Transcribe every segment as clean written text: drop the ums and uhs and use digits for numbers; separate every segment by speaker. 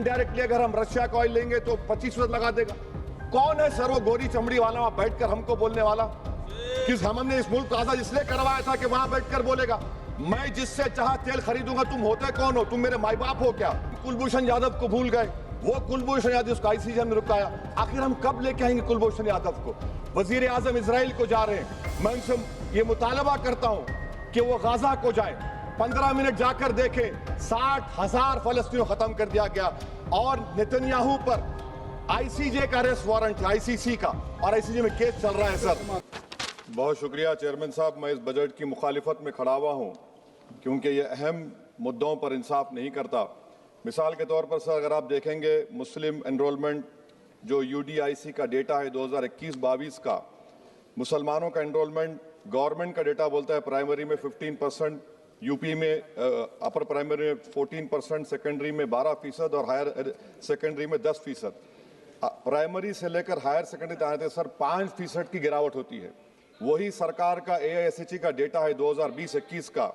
Speaker 1: Indirectly अगर हम Russia का ऑयल लेंगे तो 25% लगा देगा। कौन है सर वो गोरी चमड़ी वाला वहां बैठकर हमको बोलने वाला? किस हमने इस मुल्क को आजाद इसलिए करवाया था कि वहां बैठकर बोलेगा मैं जिससे चाह तेल खरीदूंगा। तुम होते कौन हो? तुम मेरे माई बाप हो क्या? कुलभूषण यादव को भूल गए, वो कुलभूषण यादव उसको आईसीजे में रुकाया। आखिर हम कब लेके आएंगे कुलभूषण यादव को? वजीर आजम इजराइल को जा रहे हैं, मैं उनसे ये मुतालबा करता हूं कि वो गाजा को जाए, 15 मिनट जाकर देखें, 60,000 फलस्तीनियों खत्म कर दिया गया और नेतन्याहू पर आईसीजे का अरेस्ट वारंट है, आईसीसी का, और आईसीजे में केस चल रहा है। सर बहुत शुक्रिया चेयरमैन साहब, मैं इस बजट की मुखालिफत में खड़ा हुआ हूं क्योंकि ये अहम मुद्दों पर इंसाफ नहीं करता। मिसाल के तौर पर सर अगर आप देखेंगे मुस्लिम एनरोलमेंट जो यूडीआईसी का डेटा है 2021-22 का, मुसलमानों का एनरोलमेंट गवर्नमेंट का डेटा बोलता है प्राइमरी में 15%, यूपी में अपर प्राइमरी में 14%, सेकेंडरी में 12% और हायर सेकेंडरी में 10%। प्राइमरी से लेकर हायर सेकेंडरी तक आते सर 5% की गिरावट होती है। वही सरकार का एआईएसएचई का डेटा है 2020-21 का,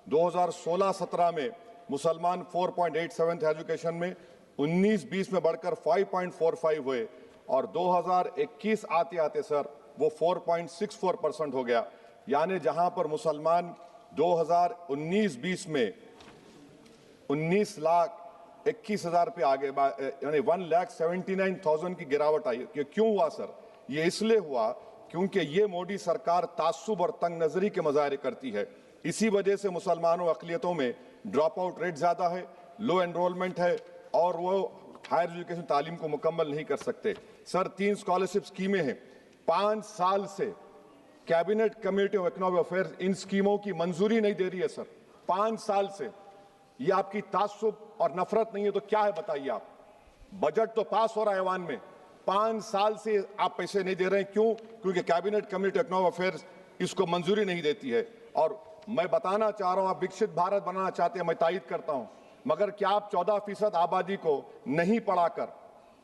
Speaker 1: 2016-17 में मुसलमान 4.87 थे एजुकेशन में, 19-20 में बढ़कर 5.45 हुए और 2021 आते आते सर वो 4.64% हो गया। यानी जहां पर मुसलमान 2019-20 में 19,21,000 पे आगे, यानी 1,79,000 की गिरावट आई। क्यों हुआ सर? ये इसलिए हुआ क्योंकि ये मोदी सरकार तासुब और तंग नजरी के मुजाहरे करती है। इसी वजह से मुसलमानों अकलियतों में ड्रॉप आउट रेट ज्यादा है, लो एनरोलमेंट है और वो हायर एजुकेशन तालीम को मुकम्मल नहीं कर सकते। सर 3 स्कॉलरशिप स्कीमें हैं, 5 साल से cabinet committee of economic affairs in स्कीमों की मंजूरी नहीं दे रही है सर, 5 साल से। ये आपकी तासुब और नफरत नहीं है तो क्या है बताइए आप? बजट तो पास हो रहा है ऐवान में, 5 साल से आप पैसे नहीं दे रहे हैं। क्यों? क्योंकि cabinet committee of economic affairs इसको मंजूरी नहीं देती है। और मैं बताना चाह रहा हूं, आप विकसित भारत बनाना चाहते हैं, मैं तायद करता हूं, मगर क्या आप 14% आबादी को नहीं पढ़ाकर,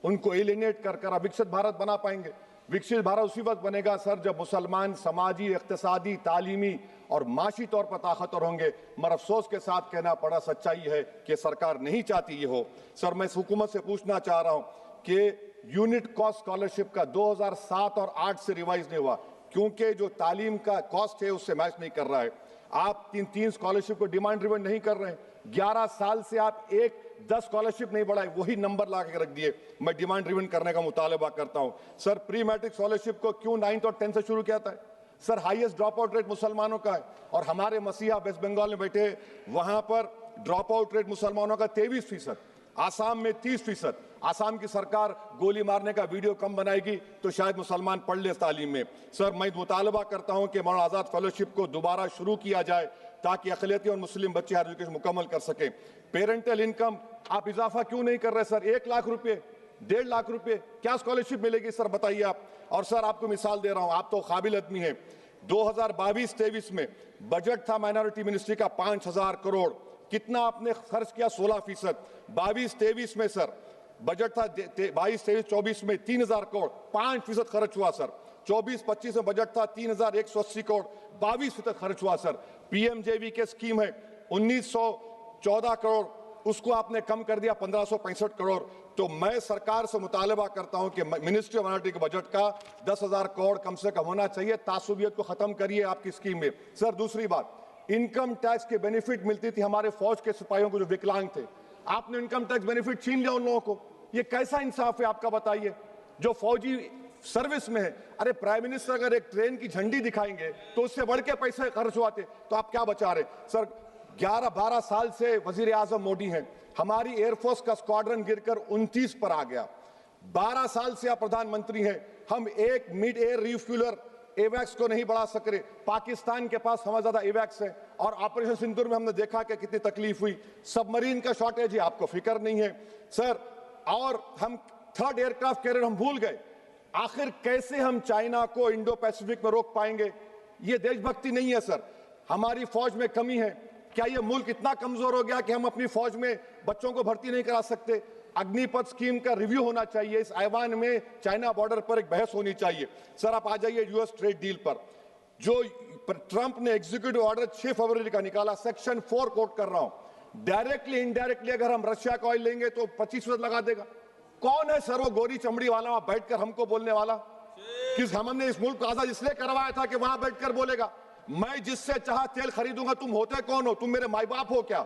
Speaker 1: उनको एलिनेट कर आप विकसित भारत बना पाएंगे? विकसित भारत उसी वक्त बनेगा सर जब मुसलमान समाजी, इक्तिसादी, तालीमी और माशी तौर पर ताकतवर होंगे। मगर अफसोस के साथ कहना पड़ा, सच्चाई है कि सरकार नहीं चाहती ये हो। सर मैं इस हुकूमत से पूछना चाह रहा हूं कि यूनिट कॉस्ट स्कॉलरशिप का 2007 और 8 से रिवाइज नहीं हुआ क्योंकि जो तालीम का कॉस्ट है उससे मैच नहीं कर रहा है। आप 3 स्कॉलरशिप को डिमांड ड्रिवन नहीं कर रहे हैं। 11 साल से आप 10 स्कॉलरशिप नहीं बढ़ाए, वही नंबर ला के रख दिए। मैं डिमांड ड्रिवन करने का मुतालबा करता हूं। सर प्री मैट्रिक स्कॉलरशिप को क्यों 9th और 10th से शुरू किया था? Sir highest drop out rate मुसलमानों का है और हमारे मसीहा वेस्ट बंगाल में बैठे, वहां पर ड्रॉप आउट रेट मुसलमानों का 23%, आसाम में 30%। आसाम की सरकार गोली मारने का वीडियो कम बनाएगी तो शायद मुसलमान पढ़ ले तालीम में। सर मैं मुतालबा करता हूं कि मौलाना आजाद फेलोशिप को दोबारा शुरू किया जाए ताकि अक़लियती और मुस्लिम बच्चे हायर एजुकेशन मुकम्मल कर सकें। पेरेंटल इनकम आप इजाफा क्यों नहीं कर रहे सर? 1 लाख रुपए, 1.5 लाख रुपए क्या स्कॉलरशिप मिलेगी सर बताइए आप? और सर आपको मिसाल दे रहा हूं, आप तो काबिल आदमी हैं। 2022-23 में बजट था माइनॉरिटी मिनिस्ट्री का 5,000 करोड़, कितना आपने खर्च किया? 16%। 22-23 में सर बजट था 22-23-24 में 3,000 करोड़, 5% खर्च हुआ सर। 24-25 में बजट था 3,180 करोड़, 22% खर्च हुआ सर। पीएमजेवी के स्कीम है 1,914 करोड़, उसको आपने कम कर दिया 1,565 करोड़। तो मैं सरकार से मुतालबा करता हूं कि मिनिस्ट्री ऑफ माइनॉरिटी के बजट का 10,000 करोड़ कम से कम होना चाहिए। तासुबियत को खत्म करिए आपकी स्कीम में। सर दूसरी बात, इनकम टैक्स के बेनिफिट मिलती थी हमारे फौज के सिपाहियों को जो विकलांग थे, आपने इनकम टैक्स बेनिफिट छीन लिया उन लोगों को। ये कैसा इंसाफ है आपका बताइए? जो फौजी सर्विस में है, अरे प्राइम मिनिस्टर अगर एक ट्रेन की झंडी दिखाएंगे तो उससे बढ़ के पैसे खर्च हुआते, तो आप क्या बचा रहे? सर 11-12 साल से वजीर आजम मोदी हैं, हमारी एयरफोर्स का स्क्वाड्रन गिरकर 29 पर आ गया। 12 साल से आप प्रधानमंत्री हैं, हम एक मिड एयर रिफ्यूलर एवैक्स को नहीं बढ़ा सक रहे। पाकिस्तान के पास हमें ज्यादा एवैक्स है और ऑपरेशन सिंदूर में हमने देखा कि कितनी तकलीफ हुई। सबमरीन का शॉर्टेज है, आपको फिक्र नहीं है सर। और हम 3rd एयरक्राफ्ट कैरियर हम भूल गए। आखिर कैसे हम चाइना को इंडो पैसिफिक में रोक पाएंगे? ये देशभक्ति नहीं है सर। हमारी फौज में कमी है। क्या ये मुल्क इतना कमजोर हो गया कि हम अपनी फौज में बच्चों को भर्ती नहीं करा सकते? अग्निपथ स्कीम का रिव्यू होना चाहिए। इस ऐवान में चाइना बॉर्डर पर एक बहस होनी चाहिए। सर आप आ जाइए यूएस ट्रेड डील पर, जो ट्रंप ने एग्जीक्यूटिव ऑर्डर 6 फरवरी का निकाला, सेक्शन 4 कोट कर रहा हूं, डायरेक्टली इनडायरेक्टली अगर हम रशिया का ऑयल लेंगे तो 25% लगा देगा। कौन है सर वो गोरी चमड़ी वाला वहां बैठकर हमको बोलने वाला? किस हमने इस मुल्क को आजाद इसलिए करवाया था कि वहां बैठकर बोलेगा मैं जिससे चाह तेल खरीदूंगा। तुम होते कौन हो? तुम मेरे माई बाप हो क्या?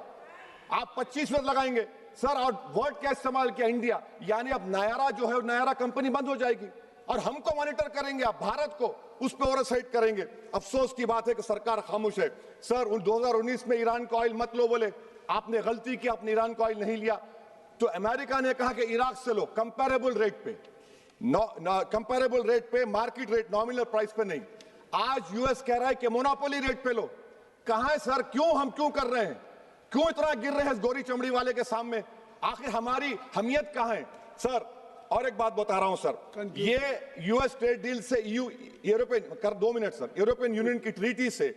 Speaker 1: आप 25% लगाएंगे सर। और वर्ड क्या इस्तेमाल किया? इंडिया, यानी अब नयारा जो है नयारा कंपनी बंद हो जाएगी और हमको मॉनिटर करेंगे, आप भारत को उस पर ओवरसाइट करेंगे। अफसोस की बात है कि सरकार खामोश है। सर 2019 में ईरान का ऑयल मत लो बोले, आपने गलती की, आपने ईरान का ऑयल नहीं लिया। तो अमेरिका ने कहा कि इराक से लो, कंपेरेबल रेट पे, कंपेरेबल रेट पे, मार्केट रेट, नॉमिनल प्राइस पे नहीं। आज यूएस कह रहा है कि मोनोपोली रेट पे लो। कहां है सर? हम क्यों कर रहे हैं? क्यों इतना गिर रहे हैं इस गोरी चमड़ी वाले के सामने? आखिर हमारी हमियत कहां है सर? और एक बात बता रहा हूं सर, ये यूएस ट्रेड डील से यूरोपियन कर 2 मिनट सर, यूरोपियन यूनियन की ट्रीटी से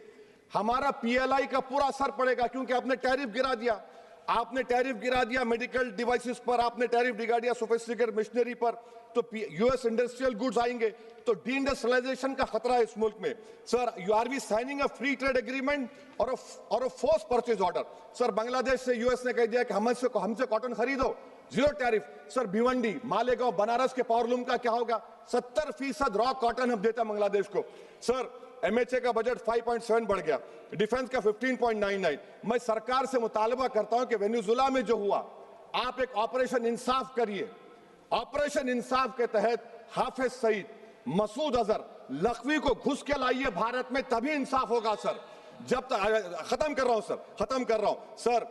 Speaker 1: हमारा पीएलआई का पूरा असर पड़ेगा, क्योंकि आपने टैरिफ गिरा दिया। आपने टैरिफ गिरा दिया मेडिकल डिवाइसेस पर, आपने टैरिफ गिरा दिया सोफिस्टिकेटेड मशीनरी पर। तो यूएस इंडस्ट्रियल गुड्स आएंगे तो डीइंडस्ट्रियलाइजेशन का खतरा है इस मुल्क में। Sir you are we signing a free trade agreement और a force purchase order. Sir Bangladesh से यूएस ने कह दिया कि हमसे कॉटन खरीदो, 0 टैरिफ। सर भिवंडी, मालेगांव, बनारस के पावरलूम का क्या होगा? 70% रॉ कॉटन हम देते हैं बांग्लादेश को। सर एमएचए का बजट 5.7 बढ़ गया, डिफेंस का 15.99। मैं सरकार से मुतालबा करता हूं कि वेनेजुएला में जो हुआ, आप एक ऑपरेशन इंसाफ करिए। ऑपरेशन इंसाफ के तहत हाफिज सईद, मसूद अजहर, लखवी को घुस के लाइए भारत में, तभी इंसाफ होगा सर। जब तक खत्म कर रहा हूं सर,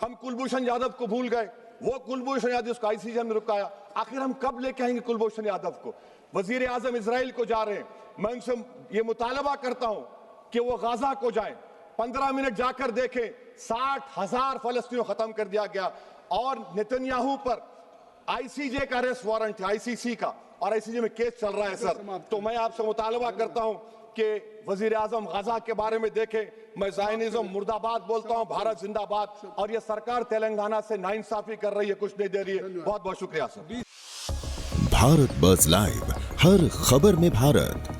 Speaker 1: हम कुलभूषण यादव को भूल गए। वो कुलभूषण यादव उसको आईसीजे में रुकाया। आखिर हम कब लेके आएंगे कुलभूषण यादव को? वजीर आजम इजराइल को जा रहे हैं, मैं उनसे ये मुतालबा करता हूं कि वो गाजा को जाएं, 15 मिनट जाकर देखें, 60,000 फलस्तीनियों खत्म कर दिया गया। और नेतन्याहू पर आईसीजे का अरेस्ट वारंट है, आईसीसी का, और आईसीजे में केस चल रहा है सर। तो मैं आपसे मुतालबा करता हूं कि वजीर आजम गाजा के बारे में देखें। मैं ज़ायनिज़्म मुर्दाबाद बोलता हूं, भारत जिंदाबाद। और ये सरकार तेलंगाना से नाइंसाफी कर रही है, कुछ नहीं दे रही है। बहुत बहुत शुक्रिया सर।
Speaker 2: भारत बज़ लाइव, हर खबर में भारत।